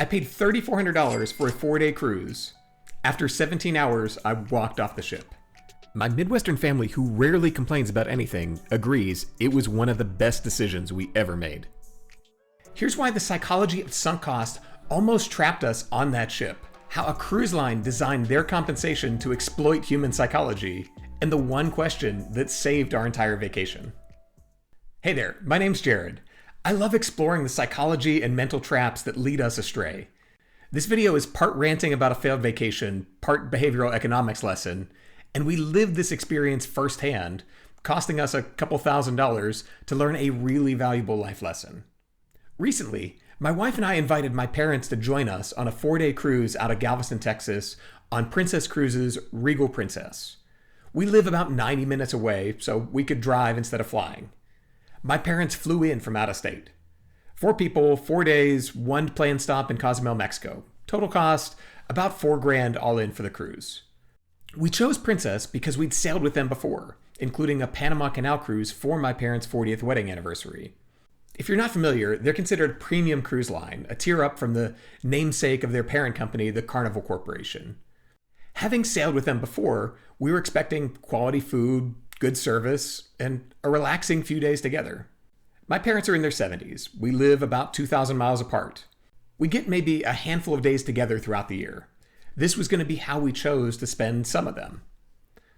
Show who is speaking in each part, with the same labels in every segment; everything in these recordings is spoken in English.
Speaker 1: I paid $3,400 for a 4-day cruise. After 17 hours, I walked off the ship. My Midwestern family, who rarely complains about anything, agrees it was one of the best decisions we ever made. Here's why the psychology of sunk cost almost trapped us on that ship, how a cruise line designed their compensation to exploit human psychology, and the one question that saved our entire vacation. Hey there, my name's Jared. I love exploring the psychology and mental traps that lead us astray. This video is part ranting about a failed vacation, part behavioral economics lesson, and we lived this experience firsthand, costing us a couple $1,000s to learn a really valuable life lesson. Recently, my wife and I invited my parents to join us on a 4-day cruise out of Galveston, Texas on Princess Cruises' Regal Princess. We live about 90 minutes away, so we could drive instead of flying. My parents flew in from out of state. 4 people, 4 days, 1 planned stop in Cozumel, Mexico. Total cost, about $4,000 all in for the cruise. We chose Princess because we'd sailed with them before, including a Panama Canal cruise for my parents' 40th wedding anniversary. If you're not familiar, they're considered a premium cruise line, a tier up from the namesake of their parent company, the Carnival Corporation. Having sailed with them before, we were expecting quality food, good service, and a relaxing few days together. My parents are in their 70s. We live about 2,000 miles apart. We get maybe a handful of days together throughout the year. This was going to be how we chose to spend some of them.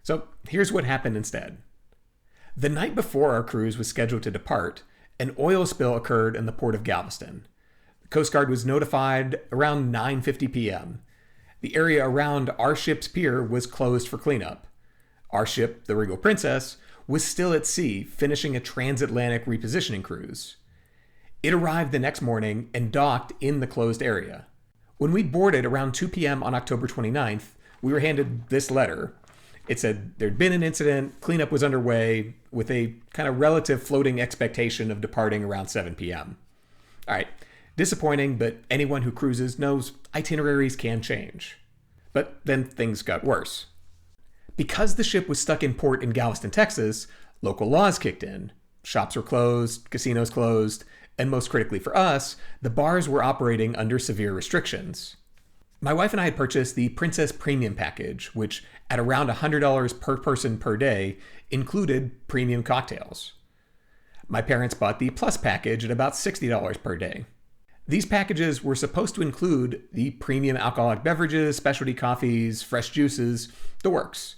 Speaker 1: So here's what happened instead. The night before our cruise was scheduled to depart, an oil spill occurred in the port of Galveston. The Coast Guard was notified around 9:50 p.m. The area around our ship's pier was closed for cleanup. Our ship, the Regal Princess, was still at sea, finishing a transatlantic repositioning cruise. It arrived the next morning and docked in the closed area. When we boarded around 2 p.m. on October 29th, we were handed this letter. It said there'd been an incident, cleanup was underway, with a kind of relative floating expectation of departing around 7 p.m. All right, disappointing, but anyone who cruises knows itineraries can change. But then things got worse. Because the ship was stuck in port in Galveston, Texas, local laws kicked in. Shops were closed, casinos closed, and most critically for us, the bars were operating under severe restrictions. My wife and I had purchased the Princess Premium package, which at around $100 per person per day included premium cocktails. My parents bought the Plus package at about $60 per day. These packages were supposed to include the premium alcoholic beverages, specialty coffees, fresh juices, the works.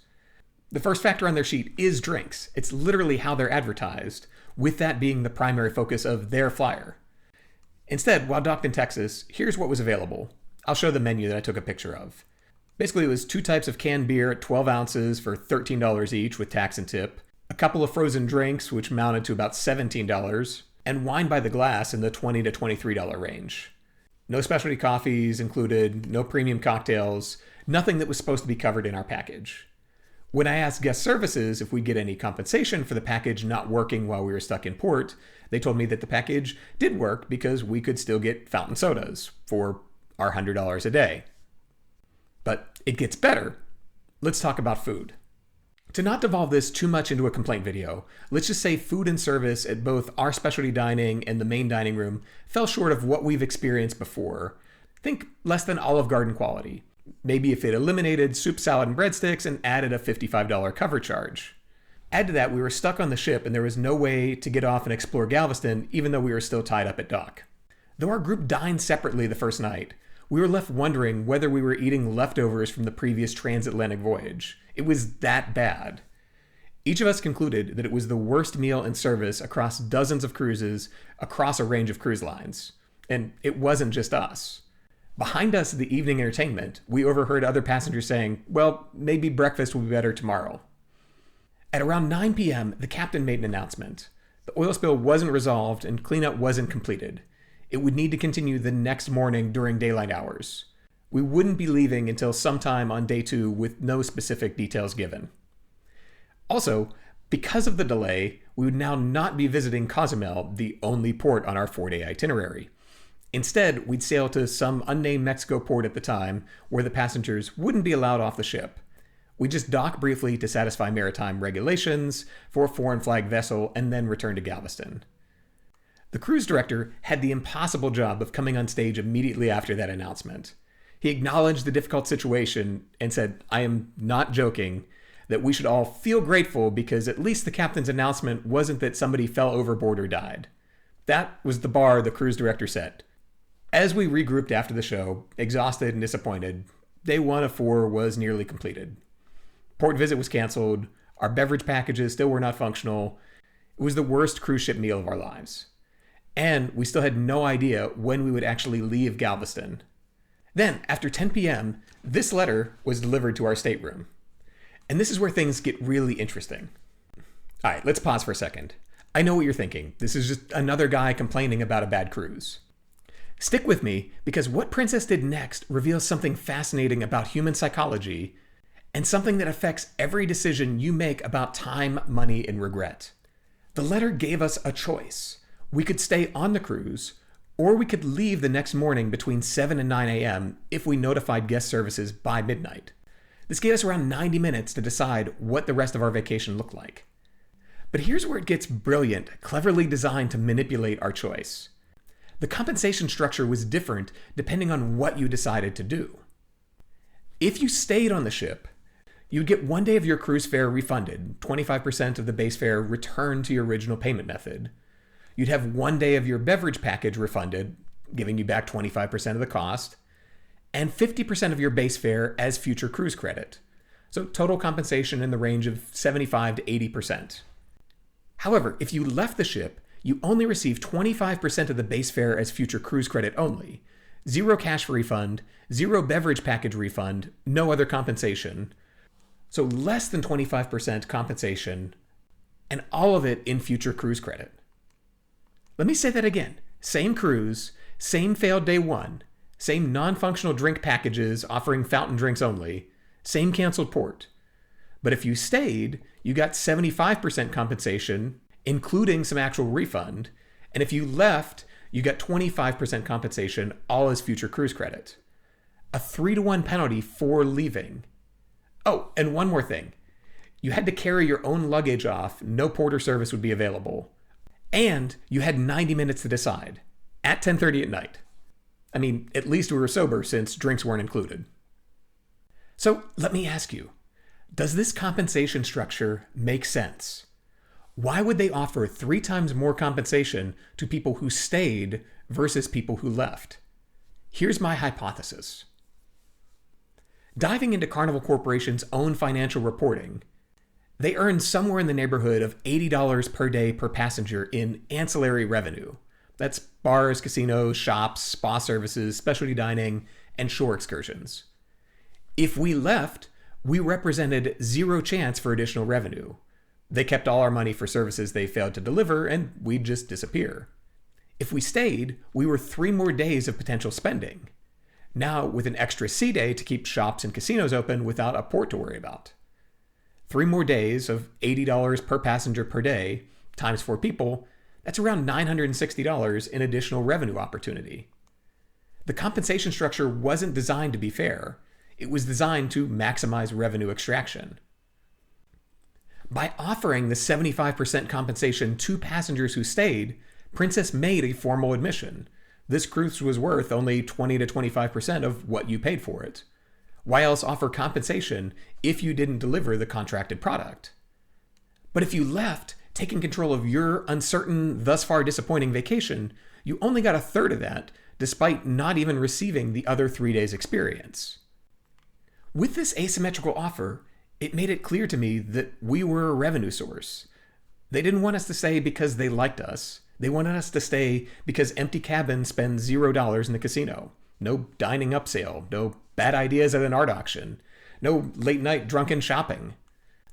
Speaker 1: The first factor on their sheet is drinks. It's literally how they're advertised, with that being the primary focus of their flyer. Instead, while docked in Texas, here's what was available. I'll show the menu that I took a picture of. Basically, it was 2 types of canned beer at 12 ounces for $13 each with tax and tip, a couple of frozen drinks, which mounted to about $17, and wine by the glass in the $20 to $23 range. No specialty coffees included, no premium cocktails, nothing that was supposed to be covered in our package. When I asked guest services if we'd get any compensation for the package not working while we were stuck in port, they told me that the package did work because we could still get fountain sodas for our $100 a day. But it gets better. Let's talk about food. To not devolve this too much into a complaint video, let's just say food and service at both our specialty dining and the main dining room fell short of what we've experienced before. Think less than Olive Garden quality. Maybe if it eliminated soup, salad, and breadsticks and added a $55 cover charge. Add to that, we were stuck on the ship and there was no way to get off and explore Galveston, even though we were still tied up at dock. Though our group dined separately the first night, we were left wondering whether we were eating leftovers from the previous transatlantic voyage. It was that bad. Each of us concluded that it was the worst meal and service across dozens of cruises across a range of cruise lines. And it wasn't just us. Behind us at the evening entertainment, we overheard other passengers saying, well, maybe breakfast will be better tomorrow. At around 9 p.m., the captain made an announcement. The oil spill wasn't resolved and cleanup wasn't completed. It would need to continue the next morning during daylight hours. We wouldn't be leaving until sometime on day 2 with no specific details given. Also, because of the delay, we would now not be visiting Cozumel, the only port on our 4-day itinerary. Instead, we'd sail to some unnamed Mexico port at the time where the passengers wouldn't be allowed off the ship. We'd just dock briefly to satisfy maritime regulations for a foreign flag vessel and then return to Galveston. The cruise director had the impossible job of coming on stage immediately after that announcement. He acknowledged the difficult situation and said, "I am not joking, that we should all feel grateful because at least the captain's announcement wasn't that somebody fell overboard or died." That was the bar the cruise director set. As we regrouped after the show, exhausted and disappointed, day 1 of 4 was nearly completed. Port visit was canceled, our beverage packages still were not functional. It was the worst cruise ship meal of our lives. And we still had no idea when we would actually leave Galveston. Then, after 10 p.m., this letter was delivered to our stateroom. And this is where things get really interesting. All right, let's pause for a second. I know what you're thinking. This is just another guy complaining about a bad cruise. Stick with me, because what Princess did next reveals something fascinating about human psychology and something that affects every decision you make about time, money, and regret. The letter gave us a choice. We could stay on the cruise, or we could leave the next morning between 7 and 9 a.m. if we notified guest services by midnight. This gave us around 90 minutes to decide what the rest of our vacation looked like. But here's where it gets brilliant, cleverly designed to manipulate our choice. The compensation structure was different depending on what you decided to do. If you stayed on the ship, you'd get 1 day of your cruise fare refunded, 25% of the base fare returned to your original payment method. You'd have 1 day of your beverage package refunded, giving you back 25% of the cost, and 50% of your base fare as future cruise credit. So total compensation in the range of 75 to 80%. However, if you left the ship, you only receive 25% of the base fare as future cruise credit only. 0 cash refund, 0 beverage package refund, no other compensation. So less than 25% compensation, and all of it in future cruise credit. Let me say that again. Same cruise, same failed day 1, same non-functional drink packages offering fountain drinks only, same canceled port. But if you stayed, you got 75% compensation, including some actual refund. And if you left, you got 25% compensation, all as future cruise credit. A 3-to-1 penalty for leaving. Oh, and one more thing. You had to carry your own luggage off, no porter service would be available. And you had 90 minutes to decide, at 10:30 at night. I mean, at least we were sober since drinks weren't included. So let me ask you, does this compensation structure make sense? Why would they offer 3 times more compensation to people who stayed versus people who left? Here's my hypothesis. Diving into Carnival Corporation's own financial reporting, they earned somewhere in the neighborhood of $80 per day per passenger in ancillary revenue. That's bars, casinos, shops, spa services, specialty dining, and shore excursions. If we left, we represented 0 chance for additional revenue. They kept all our money for services they failed to deliver, and we'd just disappear. If we stayed, we were 3 more days of potential spending. Now with an extra sea day to keep shops and casinos open without a port to worry about. 3 more days of $80 per passenger per day, times 4 people, that's around $960 in additional revenue opportunity. The compensation structure wasn't designed to be fair. It was designed to maximize revenue extraction. By offering the 75% compensation to passengers who stayed, Princess made a formal admission. This cruise was worth only 20 to 25% of what you paid for it. Why else offer compensation if you didn't deliver the contracted product? But if you left, taking control of your uncertain, thus far disappointing vacation, you only got 1/3 of that, despite not even receiving the other 3 days' experience. With this asymmetrical offer, it made it clear to me that we were a revenue source. They didn't want us to stay because they liked us. They wanted us to stay because empty cabins spend $0 in the casino. No dining up sale, no bad ideas at an art auction, no late night drunken shopping.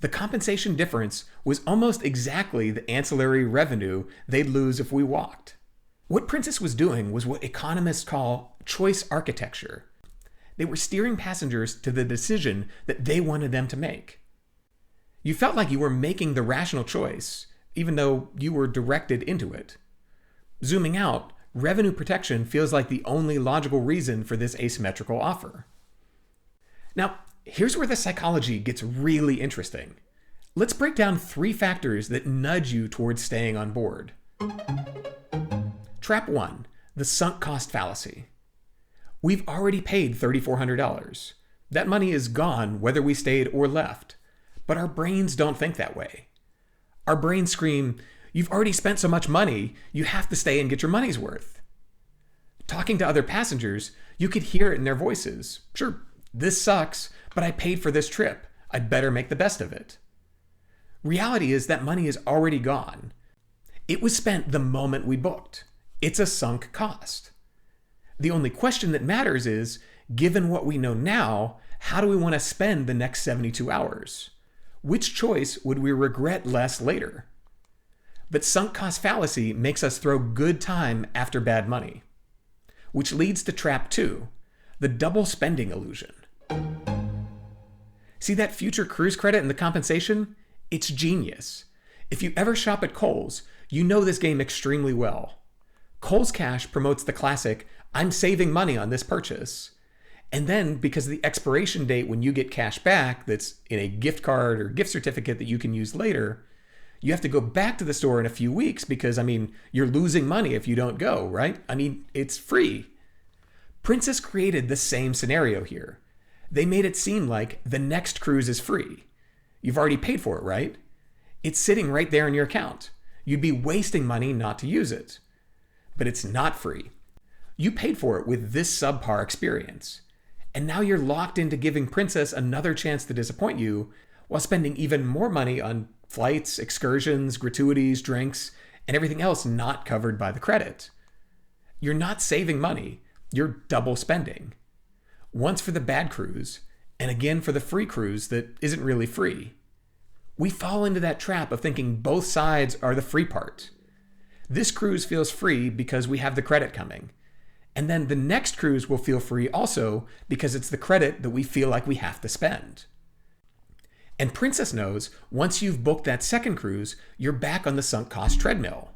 Speaker 1: The compensation difference was almost exactly the ancillary revenue they'd lose if we walked. What Princess was doing was what economists call choice architecture. They were steering passengers to the decision that they wanted them to make. You felt like you were making the rational choice, even though you were directed into it. Zooming out, revenue protection feels like the only logical reason for this asymmetrical offer. Now, here's where the psychology gets really interesting. Let's break down 3 factors that nudge you towards staying on board. Trap 1, the sunk cost fallacy. We've already paid $3,400. That money is gone whether we stayed or left. But our brains don't think that way. Our brains scream, "You've already spent so much money, you have to stay and get your money's worth." Talking to other passengers, you could hear it in their voices. "Sure, this sucks, but I paid for this trip. I'd better make the best of it." Reality is that money is already gone. It was spent the moment we booked. It's a sunk cost. The only question that matters is, given what we know now, how do we want to spend the next 72 hours? Which choice would we regret less later? But sunk cost fallacy makes us throw good time after bad money. Which leads to trap 2, the double spending illusion. See that future cruise credit and the compensation? It's genius. If you ever shop at Kohl's, you know this game extremely well. Kohl's Cash promotes the classic, "I'm saving money on this purchase." And then, because of the expiration date when you get cash back that's in a gift card or gift certificate that you can use later, you have to go back to the store in a few weeks because, you're losing money if you don't go, right? It's free. Princess created the same scenario here. They made it seem like the next cruise is free. You've already paid for it, right? It's sitting right there in your account. You'd be wasting money not to use it. But it's not free. You paid for it with this subpar experience. And now you're locked into giving Princess another chance to disappoint you while spending even more money on flights, excursions, gratuities, drinks, and everything else not covered by the credit. You're not saving money. You're double spending. Once for the bad cruise, and again for the free cruise that isn't really free. We fall into that trap of thinking both sides are the free part. This cruise feels free because we have the credit coming. And then the next cruise will feel free also because it's the credit that we feel like we have to spend. And Princess knows once you've booked that second cruise, you're back on the sunk cost treadmill.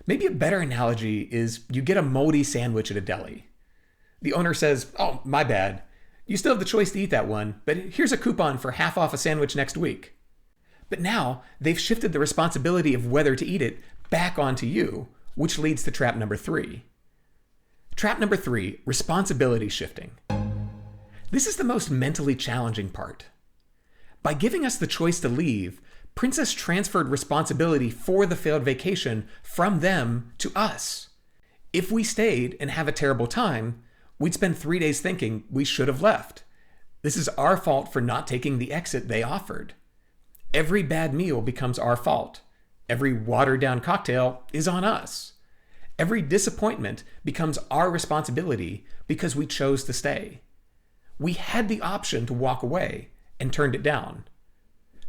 Speaker 1: Maybe a better analogy is you get a moldy sandwich at a deli. The owner says, "Oh, my bad. You still have the choice to eat that one, but here's a coupon for half off a sandwich next week." But now they've shifted the responsibility of whether to eat it back onto you, which leads to trap number 3. Trap number 3, responsibility shifting. This is the most mentally challenging part. By giving us the choice to leave, Princess transferred responsibility for the failed vacation from them to us. If we stayed and have a terrible time, we'd spend 3 days thinking we should have left. This is our fault for not taking the exit they offered. Every bad meal becomes our fault. Every watered-down cocktail is on us. Every disappointment becomes our responsibility because we chose to stay. We had the option to walk away and turned it down.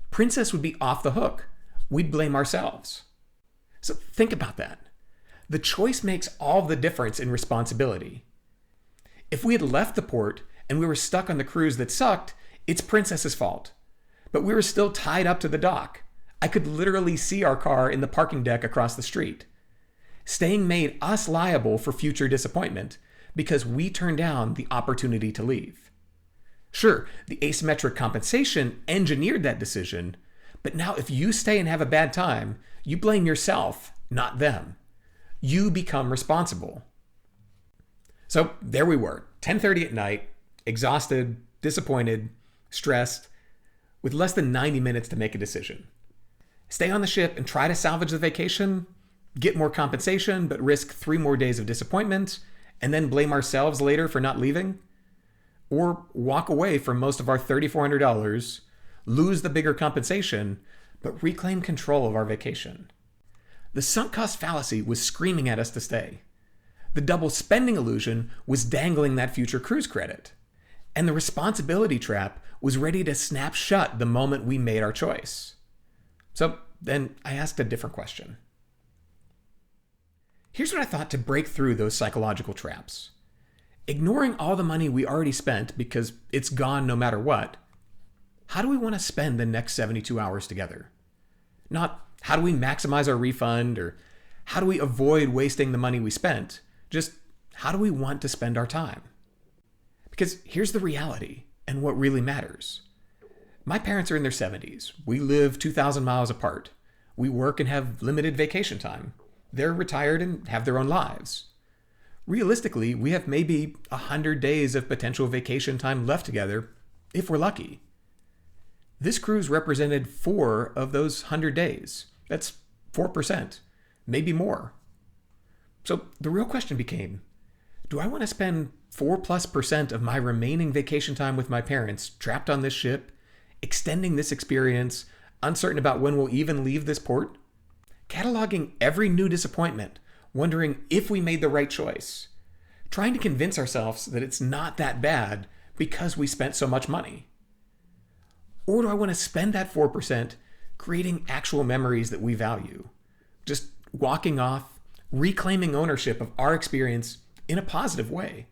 Speaker 1: Princess would be off the hook. We'd blame ourselves. So think about that. The choice makes all the difference in responsibility. If we had left the port and we were stuck on the cruise that sucked, it's Princess's fault. But we were still tied up to the dock. I could literally see our car in the parking deck across the street. Staying made us liable for future disappointment because we turned down the opportunity to leave. Sure, the asymmetric compensation engineered that decision, but now if you stay and have a bad time, you blame yourself, not them. You become responsible. So there we were, 10:30 at night, exhausted, disappointed, stressed, with less than 90 minutes to make a decision. Stay on the ship and try to salvage the vacation, get more compensation, but risk 3 more days of disappointment, and then blame ourselves later for not leaving? Or walk away from most of our $3,400, lose the bigger compensation, but reclaim control of our vacation? The sunk cost fallacy was screaming at us to stay. The double spending illusion was dangling that future cruise credit. And the responsibility trap was ready to snap shut the moment we made our choice. So then I asked a different question. Here's what I thought to break through those psychological traps. Ignoring all the money we already spent because it's gone no matter what, how do we want to spend the next 72 hours together? Not how do we maximize our refund or how do we avoid wasting the money we spent? Just how do we want to spend our time? Because here's the reality and what really matters. My parents are in their 70s. We live 2,000 miles apart. We work and have limited vacation time. they're retired and have their own lives. Realistically, we have maybe 100 days of potential vacation time left together, if we're lucky. This cruise represented 4 of those 100 days. That's 4%, maybe more. So the real question became, do I want to spend 4+% of my remaining vacation time with my parents trapped on this ship, extending this experience, uncertain about when we'll even leave this port? Cataloging every new disappointment, wondering if we made the right choice, trying to convince ourselves that it's not that bad because we spent so much money. Or do I want to spend that 4% creating actual memories that we value, just walking off, reclaiming ownership of our experience in a positive way?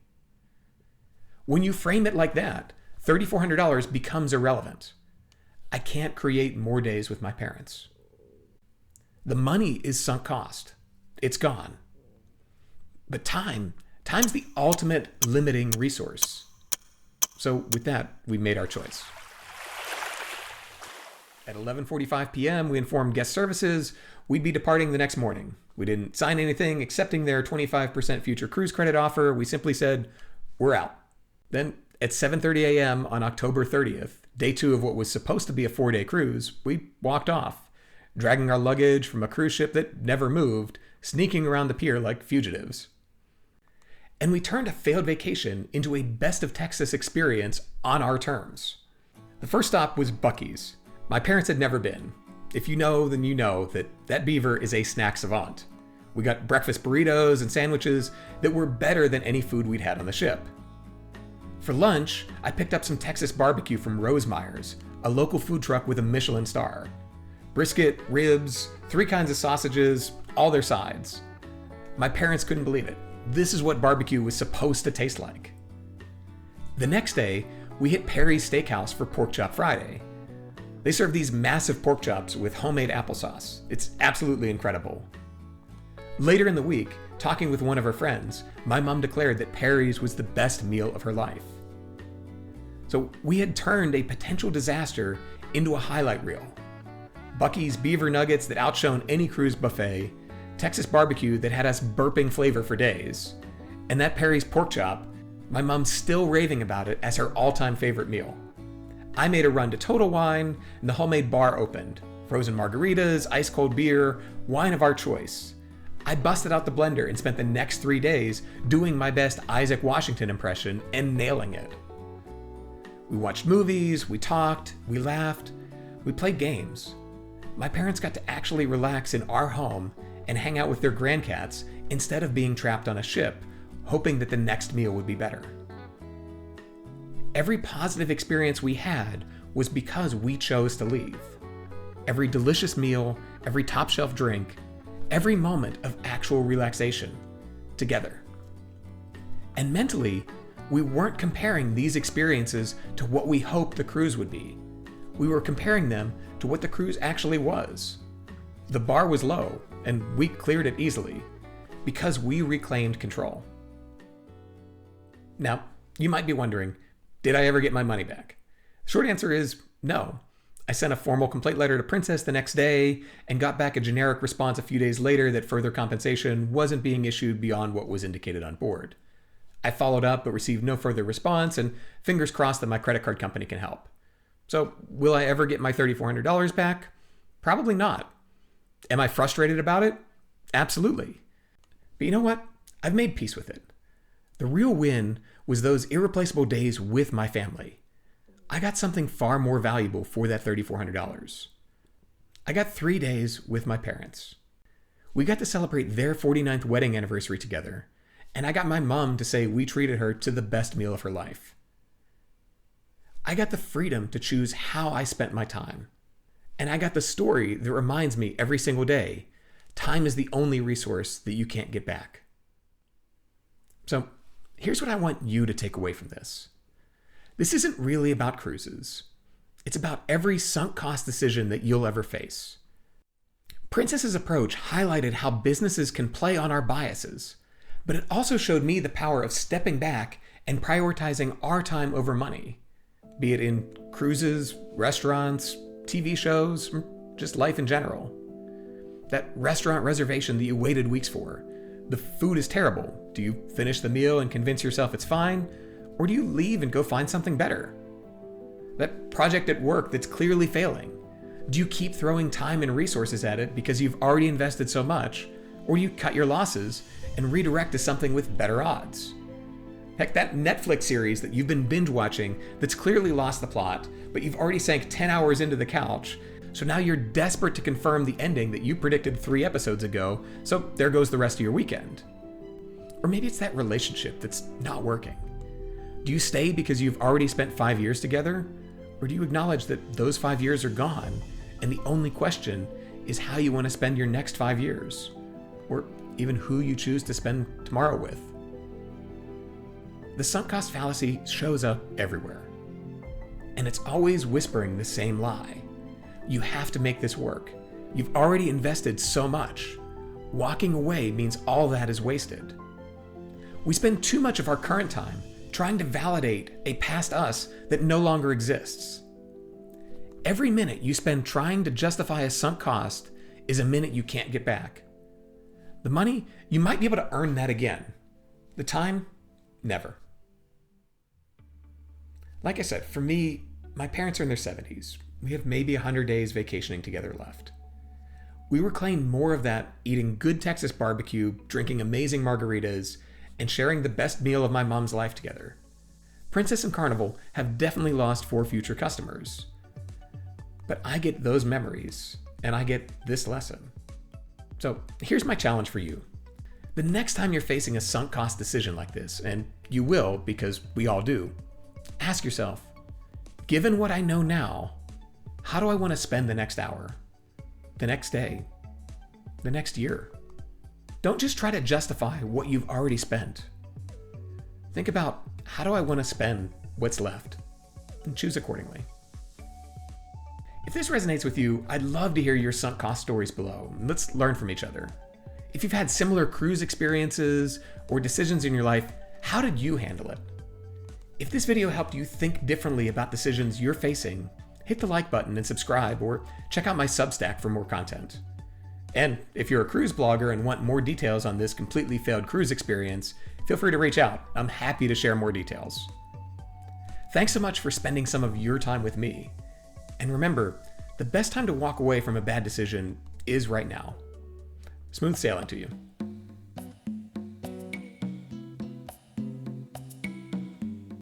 Speaker 1: When you frame it like that, $3,400 becomes irrelevant. I can't create more days with my parents. The money is sunk cost. It's gone. But time's the ultimate limiting resource. So with that, we made our choice. At 11:45 p.m., we informed guest services we'd be departing the next morning. We didn't sign anything accepting their 25% future cruise credit offer. We simply said, we're out. Then at 7:30 a.m. on October 30th, day 2 of what was supposed to be a 4-day cruise, we walked off, dragging our luggage from a cruise ship that never moved, sneaking around the pier like fugitives. And we turned a failed vacation into a best of Texas experience on our terms. The first stop was Buc-ee's. My parents had never been. If you know, then you know that beaver is a snack savant. We got breakfast burritos and sandwiches that were better than any food we'd had on the ship. For lunch, I picked up some Texas barbecue from Rosemeyer's, a local food truck with a Michelin star. Brisket, ribs, 3 kinds of sausages, all their sides. My parents couldn't believe it. This is what barbecue was supposed to taste like. The next day, we hit Perry's Steakhouse for Pork Chop Friday. They serve these massive pork chops with homemade applesauce. It's absolutely incredible. Later in the week, talking with one of her friends, my mom declared that Perry's was the best meal of her life. So we had turned a potential disaster into a highlight reel. Buc-ee's beaver nuggets that outshone any cruise buffet, Texas barbecue that had us burping flavor for days, and that Perry's pork chop, my mom's still raving about it as her all-time favorite meal. I made a run to Total Wine, and the homemade bar opened. Frozen margaritas, ice-cold beer, wine of our choice. I busted out the blender and spent the next 3 days doing my best Isaac Washington impression and nailing it. We watched movies, we talked, we laughed, we played games. My parents got to actually relax in our home and hang out with their grandcats instead of being trapped on a ship, hoping that the next meal would be better. Every positive experience we had was because we chose to leave. Every delicious meal, every top-shelf drink, every moment of actual relaxation, together. And mentally, we weren't comparing these experiences to what we hoped the cruise would be. We were comparing them to what the cruise actually was. The bar was low, and we cleared it easily, because we reclaimed control. Now, you might be wondering, did I ever get my money back? The short answer is no. I sent a formal complaint letter to Princess the next day and got back a generic response a few days later that further compensation wasn't being issued beyond what was indicated on board. I followed up but received no further response, and fingers crossed that my credit card company can help. So, will I ever get my $3,400 back? Probably not. Am I frustrated about it? Absolutely. But you know what? I've made peace with it. The real win was those irreplaceable days with my family. I got something far more valuable for that $3,400. I got 3 days with my parents. We got to celebrate their 49th wedding anniversary together, and I got my mom to say we treated her to the best meal of her life. I got the freedom to choose how I spent my time. And I got the story that reminds me every single day, time is the only resource that you can't get back. So, here's what I want you to take away from this. This isn't really about cruises. It's about every sunk cost decision that you'll ever face. Princess's approach highlighted how businesses can play on our biases, but it also showed me the power of stepping back and prioritizing our time over money, be it in cruises, restaurants, TV shows, or just life in general. That restaurant reservation that you waited weeks for. The food is terrible. Do you finish the meal and convince yourself it's fine? Or do you leave and go find something better? That project at work that's clearly failing. Do you keep throwing time and resources at it because you've already invested so much? Or do you cut your losses and redirect to something with better odds? Heck, that Netflix series that you've been binge watching that's clearly lost the plot, but you've already sank 10 hours into the couch, so now you're desperate to confirm the ending that you predicted 3 episodes ago, so there goes the rest of your weekend. Or maybe it's that relationship that's not working. Do you stay because you've already spent 5 years together? Or do you acknowledge that those 5 years are gone, and the only question is how you want to spend your next 5 years? Or even who you choose to spend tomorrow with? The sunk cost fallacy shows up everywhere. And it's always whispering the same lie. You have to make this work. You've already invested so much. Walking away means all that is wasted. We spend too much of our current time trying to validate a past us that no longer exists. Every minute you spend trying to justify a sunk cost is a minute you can't get back. The money, you might be able to earn that again. The time, never. Like I said, for me, my parents are in their 70s. We have maybe 100 days vacationing together left. We reclaim more of that eating good Texas barbecue, drinking amazing margaritas, and sharing the best meal of my mom's life together. Princess and Carnival have definitely lost 4 future customers. But I get those memories, and I get this lesson. So here's my challenge for you. The next time you're facing a sunk cost decision like this, and you will because we all do, ask yourself, given what I know now, how do I want to spend the next hour, the next day, the next year? Don't just try to justify what you've already spent. Think about, how do I want to spend what's left? And choose accordingly. If this resonates with you, I'd love to hear your sunk cost stories below. Let's learn from each other. If you've had similar cruise experiences or decisions in your life, how did you handle it? If this video helped you think differently about decisions you're facing, hit the like button and subscribe, or check out my Substack for more content. And if you're a cruise blogger and want more details on this completely failed cruise experience, feel free to reach out. I'm happy to share more details. Thanks so much for spending some of your time with me. And remember, the best time to walk away from a bad decision is right now. Smooth sailing to you.